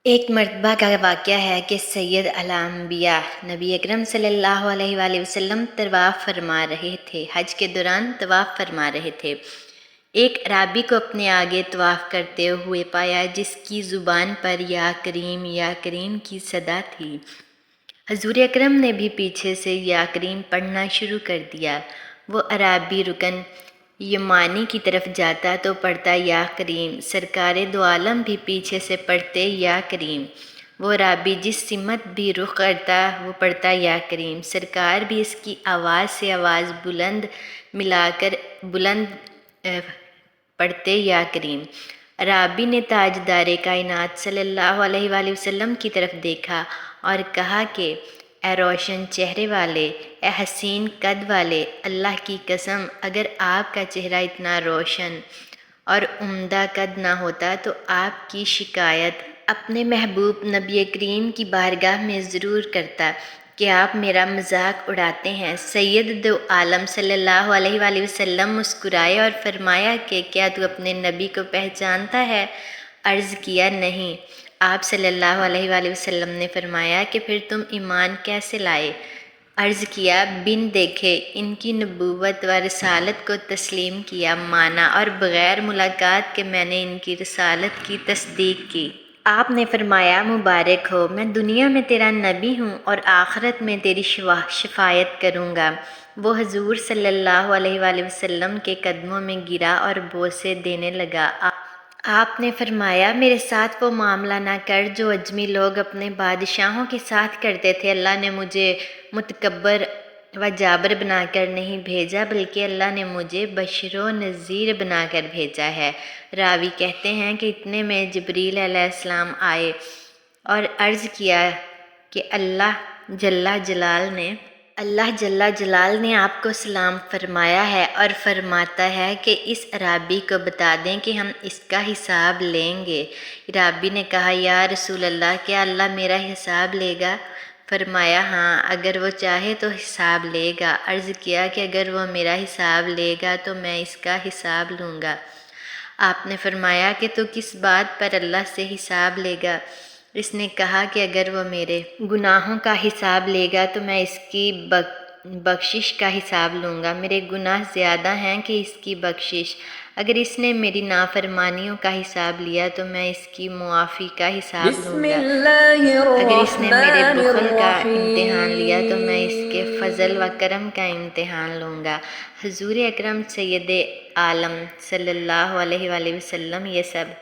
ایک مرتبہ کا واقعہ ہے کہ سید الانبیاء نبی اکرم صلی اللہ علیہ وآلہ وسلم طواف فرما رہے تھے۔ حج کے دوران طواف فرما رہے تھے۔ ایک اعرابی کو اپنے آگے طواف کرتے ہوئے پایا جس کی زبان پر یا کریم کی صدا تھی۔ حضور اکرم نے بھی پیچھے سے یا کریم پڑھنا شروع کر دیا۔ وہ اعرابی رکن یمانی کی طرف جاتا تو پڑھتا یا کریم، سرکار دو عالم بھی پیچھے سے پڑھتے یا کریم۔ وہ اعرابی جس سمت بھی رخ کرتا وہ پڑھتا یا کریم، سرکار بھی اس کی آواز سے آواز بلند ملا کر پڑھتے یا کریم۔ اعرابی نے تاجدار کائنات صلی اللہ علیہ وآلہ وسلم کی طرف دیکھا اور کہا کہ اے روشن چہرے والے، اے حسین قد والے، اللہ کی قسم اگر آپ کا چہرہ اتنا روشن اور عمدہ قد نہ ہوتا تو آپ کی شکایت اپنے محبوب نبی کریم کی بارگاہ میں ضرور کرتا کہ آپ میرا مذاق اڑاتے ہیں۔ سید دو عالم صلی اللہ علیہ وآلہ وسلم مسکرائے اور فرمایا کہ کیا تو اپنے نبی کو پہچانتا ہے؟ عرض کیا نہیں۔ آپ صلی اللہ علیہ وآلہ وسلم نے فرمایا کہ پھر تم ایمان کیسے لائے؟ عرض کیا بن دیکھے ان کی نبوت و رسالت کو تسلیم کیا، مانا اور بغیر ملاقات کے میں نے ان کی رسالت کی تصدیق کی۔ آپ نے فرمایا مبارک ہو، میں دنیا میں تیرا نبی ہوں اور آخرت میں تیری شفاعت کروں گا۔ وہ حضور صلی اللہ علیہ وآلہ وسلم کے قدموں میں گرا اور بوسے دینے لگا۔ آپ نے فرمایا میرے ساتھ وہ معاملہ نہ کر جو عجمی لوگ اپنے بادشاہوں کے ساتھ کرتے تھے۔ اللہ نے مجھے متکبر و جابر بنا کر نہیں بھیجا بلکہ اللہ نے مجھے بشیر و نذیر بنا کر بھیجا ہے۔ راوی کہتے ہیں کہ اتنے میں جبریل علیہ السلام آئے اور عرض کیا کہ اللہ جل جلال نے آپ کو سلام فرمایا ہے اور فرماتا ہے کہ اس اعرابی کو بتا دیں کہ ہم اس کا حساب لیں گے۔ اعرابی نے کہا یا رسول اللہ کیا اللہ میرا حساب لے گا؟ فرمایا ہاں، اگر وہ چاہے تو حساب لے گا۔ عرض کیا کہ اگر وہ میرا حساب لے گا تو میں اس کا حساب لوں گا۔ آپ نے فرمایا کہ تو کس بات پر اللہ سے حساب لے گا؟ اس نے کہا کہ اگر وہ میرے گناہوں کا حساب لے گا تو میں اس کی بخشش کا حساب لوں گا۔ میرے گناہ زیادہ ہیں کہ اس کی بخشش۔ اگر اس نے میری نافرمانیوں کا حساب لیا تو میں اس کی معافی کا حساب لوں گا۔ اگر اس نے میرے بخل کا امتحان لیا تو میں اس کے فضل و کرم کا امتحان لوں گا۔ حضور اکرم سید عالم صلی اللہ علیہ وآلہ وسلم یہ سب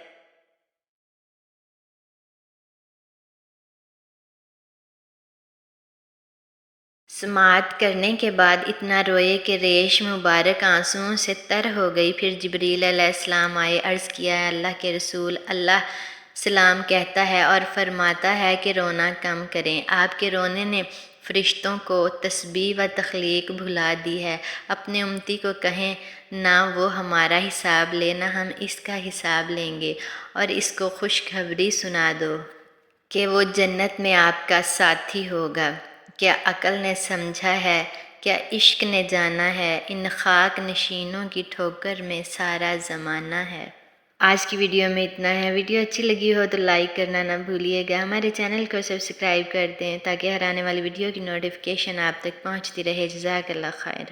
سماعت کرنے کے بعد اتنا روئے کہ ریش مبارک آنسوؤں سے تر ہو گئی۔ پھر جبریل علیہ السلام آئے، عرض کیا ہے اللہ کے رسول، اللہ سلام کہتا ہے اور فرماتا ہے کہ رونا کم کریں۔ آپ کے رونے نے فرشتوں کو تسبیح و تخلیق بھلا دی ہے۔ اپنے امتی کو کہیں نہ وہ ہمارا حساب لے نہ ہم اس کا حساب لیں گے، اور اس کو خوشخبری سنا دو کہ وہ جنت میں آپ کا ساتھی ہوگا۔ کیا عقل نے سمجھا ہے، کیا عشق نے جانا ہے، ان خاک نشینوں کی ٹھوکر میں سارا زمانہ ہے۔ آج کی ویڈیو میں اتنا ہے۔ ویڈیو اچھی لگی ہو تو لائک کرنا نہ بھولیے گا، ہمارے چینل کو سبسکرائب کر دیں تاکہ ہر آنے والی ویڈیو کی نوٹیفیکیشن آپ تک پہنچتی رہے۔ جزاک اللہ خیر۔